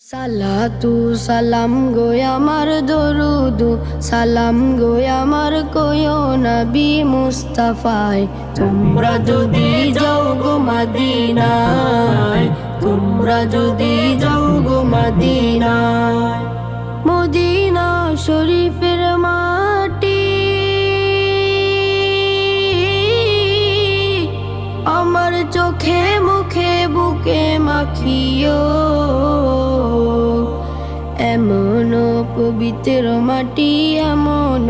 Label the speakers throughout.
Speaker 1: সালাতু সালাম গো আমার দরুদু সালাম গো আমার কয়ো নবী মুস্তাফায়। তোমরা যদি যাও গো মদিনায়, তোমরা যদি যাও গো মদিনায়, মদিনা শরীফের মাটি আমার চোখে মুখে বুকে মাখিও। এমন পবিত্র মাটি, এমন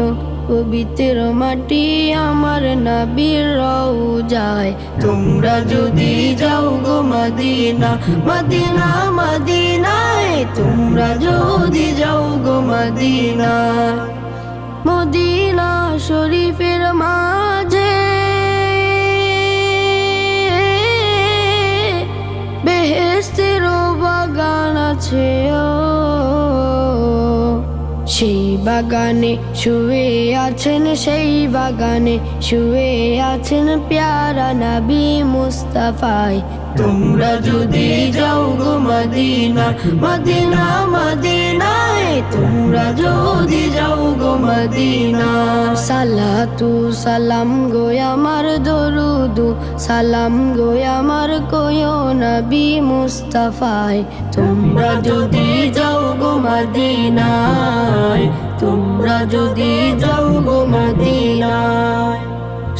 Speaker 1: পবিত্র মাটি আমার নবীর রওজায়। তোমরা যদি যাও গো মদিনা, মদিনা মদিনায়, তোমরা যদি যাও গো মদিনা, মদিনা শরীফের মাঝে বেহেশতের বাগান আছে। সেই বাগানে শুয়ে আছেন, সেই বাগানে শুয়ে আছেন প্যারা নবী মুস্তাফায়। তোমরা যদি যাও গো মদিনা, মদিনা মদিনায়, তোমরা যদি যাও গো মদিনা। সালাতু সালাম গো আমার দরুদু সালাম গো আমার কয়ো নবী মুস্তাফায়। তোমরা যদি যাও গো মদিনায়, তোমরা যদি যাও গো মদিনায়,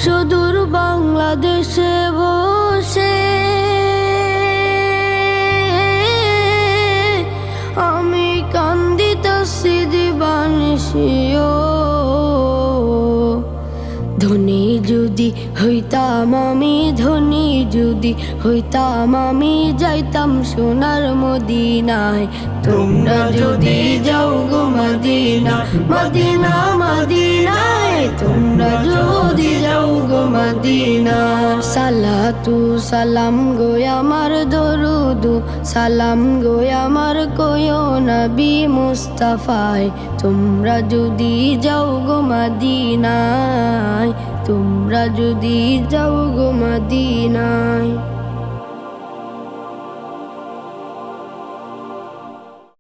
Speaker 1: সুদূর বাংলাদেশে বসে আমি কান্দিতেছি দিবানিশিও। ধনী যদি হইতাম আমি, ধনী যদি হইতাম আমি, যাইতাম সোনার মদিনায়। তোমরা যদি যাও গো মদিনা, মদিনা মদিনায়, তোমরা যদি যাও গো মদিনা। সালাতু সালাম গো আমার দরুদু সালাম গো আমার কয়ো নবী মুস্তাফায়। তোমরা যদি যাও গো মদিনায়, তোমরা যদি যাও গো মদিনায়।